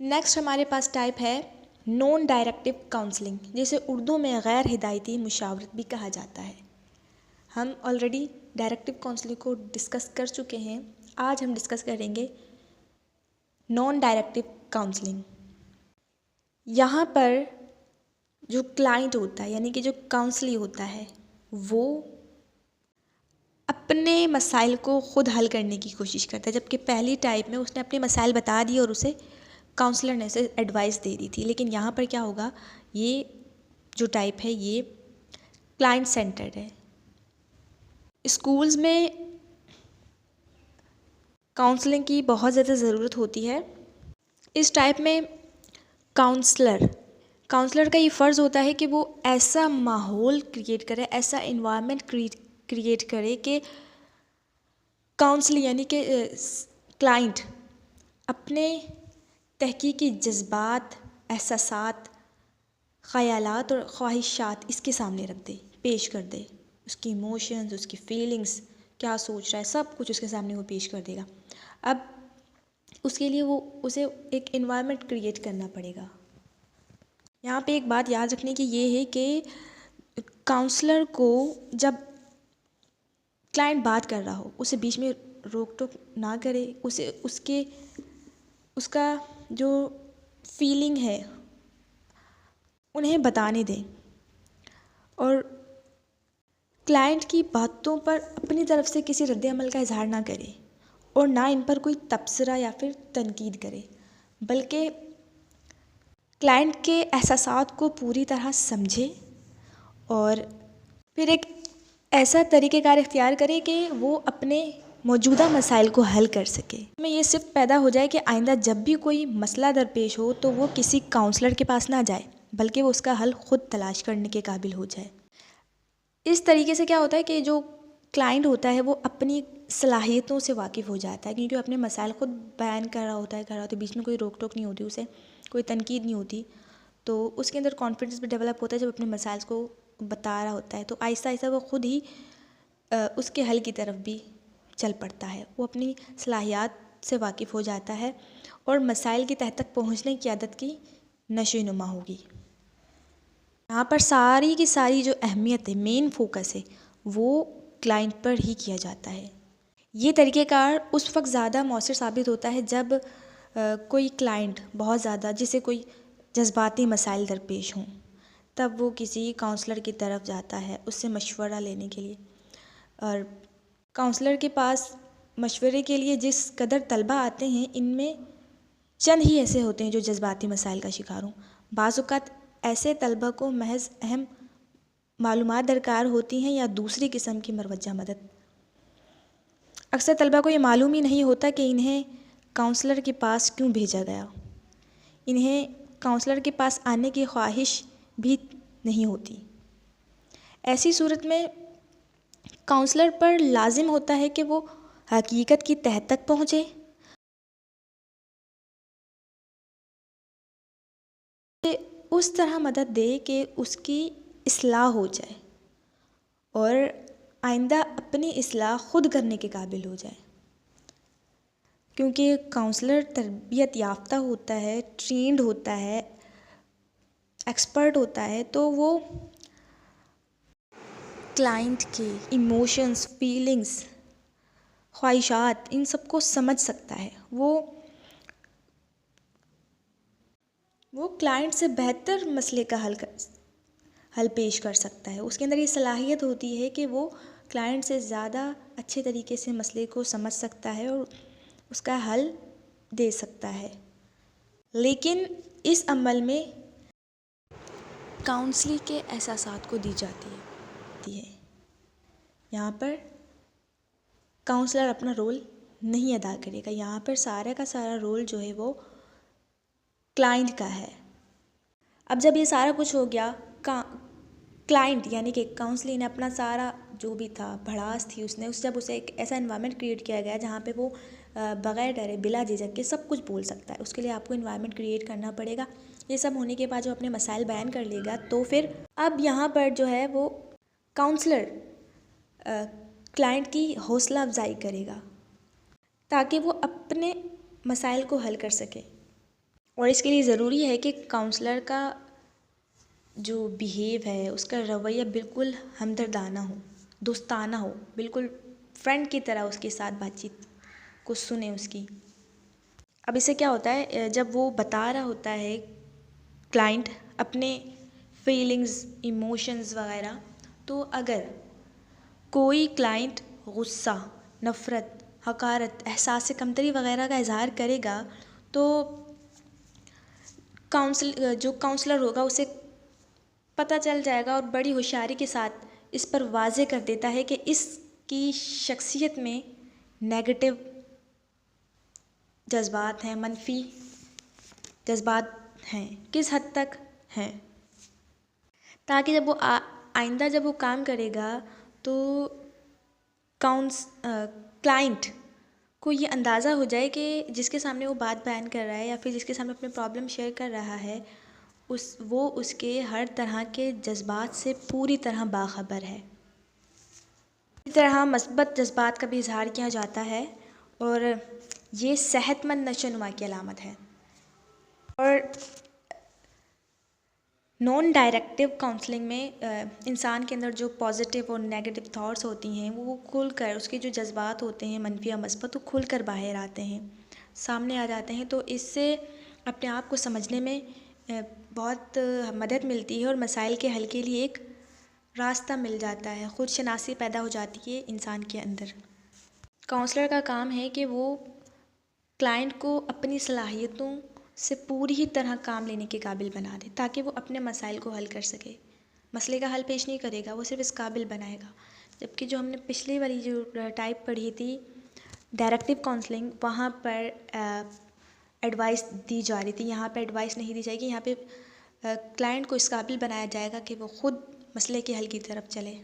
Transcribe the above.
Next ہمارے پاس type ہے naan directive counselling, جسے اردو میں غیر ہدایتی مشاورت بھی کہا جاتا ہے۔ ہم آلریڈی ڈائریکٹیو کاؤنسلنگ کو ڈسکس کر چکے ہیں، آج ہم ڈسکس کریں گے نان ڈائریکٹیو کاؤنسلنگ۔ یہاں پر جو کلائنٹ ہوتا ہے یعنی کہ جو کاؤنسلی ہوتا ہے وہ اپنے مسائل کو خود حل کرنے کی کوشش کرتا ہے، جبکہ پہلی ٹائپ میں اس نے اپنے مسائل بتا دیے اور اسے کاؤنسلر نے اسے ایڈوائس دے دی تھی، لیکن یہاں پر کیا ہوگا، یہ جو ٹائپ ہے یہ کلائنٹ سینٹرڈ ہے۔ اسکولز میں کاؤنسلنگ کی بہت زیادہ ضرورت ہوتی ہے۔ اس ٹائپ میں کاؤنسلر کا یہ فرض ہوتا ہے کہ وہ ایسا ماحول کریٹ کرے، ایسا انوائرمنٹ کریٹ کرے کہ کاؤنسلی یعنی کہ کلائنٹ اپنے تحقیقی جذبات، احساسات، خیالات اور خواہشات اس کے سامنے رکھ دے، پیش کر دے، اس کی ایموشنز، اس کی فیلنگز، کیا سوچ رہا ہے، سب کچھ اس کے سامنے وہ پیش کر دے گا۔ اب اس کے لیے اسے ایک انوائرمنٹ کریٹ کرنا پڑے گا۔ یہاں پہ ایک بات یاد رکھنے کی یہ ہے کہ کاؤنسلر کو جب کلائنٹ بات کر رہا ہو اسے بیچ میں روک ٹوک نہ کرے، اسے اس کا جو فیلنگ ہے انہیں بتانے دیں، اور کلائنٹ کی باتوں پر اپنی طرف سے کسی رد عمل کا اظہار نہ کرے اور نہ ان پر کوئی تبصرہ یا پھر تنقید کرے، بلکہ کلائنٹ کے احساسات کو پوری طرح سمجھے اور پھر ایک ایسا طریقہ کار اختیار کرے کہ وہ اپنے موجودہ مسائل کو حل کر سکے۔ میں یہ صرف پیدا ہو جائے کہ آئندہ جب بھی کوئی مسئلہ درپیش ہو تو وہ کسی کاؤنسلر کے پاس نہ جائے، بلکہ وہ اس کا حل خود تلاش کرنے کے قابل ہو جائے۔ اس طریقے سے کیا ہوتا ہے کہ جو کلائنٹ ہوتا ہے وہ اپنی صلاحیتوں سے واقف ہو جاتا ہے، کیونکہ اپنے مسائل خود بیان کر رہا ہوتا ہے، بیچ میں کوئی روک ٹوک نہیں ہوتی، اسے کوئی تنقید نہیں ہوتی، تو اس کے اندر کانفیڈنس بھی ڈیولپ ہوتا ہے۔ جب اپنے مسائل کو بتا رہا ہوتا ہے تو آہستہ آہستہ وہ خود ہی اس کے حل کی طرف بھی چل پڑتا ہے، وہ اپنی صلاحیات سے واقف ہو جاتا ہے اور مسائل کی تہ تک پہنچنے کی عادت کی نشو و نما ہوگی۔ یہاں پر ساری کی ساری جو اہمیت ہے، مین فوکس ہے، وہ کلائنٹ پر ہی کیا جاتا ہے۔ یہ طریقہ کار اس وقت زیادہ مؤثر ثابت ہوتا ہے جب کوئی کلائنٹ بہت زیادہ جسے کوئی جذباتی مسائل درپیش ہوں، تب وہ کسی کاؤنسلر کی طرف جاتا ہے اس سے مشورہ لینے کے لیے، اور کاؤنسلر کے پاس مشورے کے لیے جس قدر طلبہ آتے ہیں ان میں چند ہی ایسے ہوتے ہیں جو جذباتی مسائل کا شکار ہوں۔ بعض اوقات ایسے طلبہ کو محض اہم معلومات درکار ہوتی ہیں یا دوسری قسم کی مروجہ مدد۔ اکثر طلبہ کو یہ معلوم ہی نہیں ہوتا کہ انہیں کاؤنسلر کے پاس کیوں بھیجا گیا، انہیں کاؤنسلر کے پاس آنے کی خواہش بھی نہیں ہوتی۔ ایسی صورت میں کاؤنسلر پر لازم ہوتا ہے کہ وہ حقیقت کی تہ تک پہنچے، اس طرح مدد دے کہ اس کی اصلاح ہو جائے اور آئندہ اپنی اصلاح خود کرنے کے قابل ہو جائے، کیونکہ کاؤنسلر تربیت یافتہ ہوتا ہے، ٹرینڈ ہوتا ہے، ایکسپرٹ ہوتا ہے، تو وہ کلائنٹ کے ایموشنز، فیلنگز، خواہشات، ان سب کو سمجھ سکتا ہے۔ وہ کلائنٹ سے بہتر مسئلے کا حل پیش کر سکتا ہے۔ اس کے اندر یہ صلاحیت ہوتی ہے کہ وہ کلائنٹ سے زیادہ اچھے طریقے سے مسئلے کو سمجھ سکتا ہے اور اس کا حل دے سکتا ہے۔ لیکن اس عمل میں کاؤنسلی کے احساسات کو دی جاتی ہے۔ یہاں پر کاؤنسلر اپنا رول نہیں ادا کرے گا، یہاں پر سارا کا سارا رول جو ہے وہ کلائنٹ کا ہے۔ اب جب یہ سارا کچھ ہو گیا، کلائنٹ یعنی کہ کاؤنسلی نے اپنا سارا جو بھی تھا، بھڑاس تھی، جب اسے ایک ایسا انوائرمنٹ کریٹ کیا گیا جہاں پہ وہ بغیر ڈرے، بلا جھجک کے سب کچھ بول سکتا ہے، اس کے لیے آپ کو انوائرمنٹ کریٹ کرنا پڑے گا۔ یہ سب ہونے کے بعد جو اپنے مسائل بیان کر لے گا تو پھر اب یہاں پر جو ہے وہ کاؤنسلر کلائنٹ کی حوصلہ افزائی کرے گا تاکہ وہ اپنے مسائل کو حل کر سکے اور اس کے لیے ضروری ہے کہ کاؤنسلر کا جو بیہیو ہے، اس کا رویہ بالکل ہمدردانہ ہو، دوستانہ ہو، بالکل فرینڈ کی طرح اس کے ساتھ بات چیت کو سنیں اس کی۔ اب اس سے کیا ہوتا ہے، جب وہ بتا رہا ہوتا ہے کلائنٹ اپنے فیلنگز، ایموشنز وغیرہ، تو اگر کوئی کلائنٹ غصہ، نفرت، حقارت، احساس کمتری وغیرہ کا اظہار کرے گا تو جو کاؤنسلر ہوگا اسے پتہ چل جائے گا اور بڑی ہوشیاری کے ساتھ اس پر واضح کر دیتا ہے کہ اس کی شخصیت میں نیگیٹو جذبات ہیں، منفی جذبات ہیں، کس حد تک ہیں، تاکہ جب وہ آئندہ جب وہ کام کرے گا تو کلائنٹ کو یہ اندازہ ہو جائے کہ جس کے سامنے وہ بات بیان کر رہا ہے یا پھر جس کے سامنے اپنے پرابلم شیئر کر رہا ہے وہ اس کے ہر طرح کے جذبات سے پوری طرح باخبر ہے۔ اسی طرح مثبت جذبات کا بھی اظہار کیا جاتا ہے اور یہ صحت مند نشو و نما کی علامت ہے۔ اور نان ڈائریکٹیو کاؤنسلنگ میں انسان کے اندر جو پازیٹیو اور نیگیٹو تھاٹس ہوتی ہیں وہ کھل کر، اس کے جو جذبات ہوتے ہیں منفی یا مثبت، وہ کھل کر باہر آتے ہیں، سامنے آ جاتے ہیں، تو اس سے اپنے آپ کو سمجھنے میں بہت مدد ملتی ہے اور مسائل کے حل کے لیے ایک راستہ مل جاتا ہے، خود شناسی پیدا ہو جاتی ہے انسان کے اندر۔ کاؤنسلر کا کام ہے کہ وہ کلائنٹ کو اپنی صلاحیتوں سے پوری ہی طرح کام لینے کے قابل بنا دے تاکہ وہ اپنے مسائل کو حل کر سکے۔ مسئلے کا حل پیش نہیں کرے گا، وہ صرف اس قابل بنائے گا۔ جبکہ جو ہم نے پچھلی والی جو ٹائپ پڑھی تھی ڈائریکٹیو کاؤنسلنگ، وہاں پر ایڈوائس دی جا رہی تھی، یہاں پہ ایڈوائس نہیں دی جائے گی، یہاں پہ کلائنٹ کو اس قابل بنایا جائے گا کہ وہ خود مسئلے کے حل کی طرف چلے۔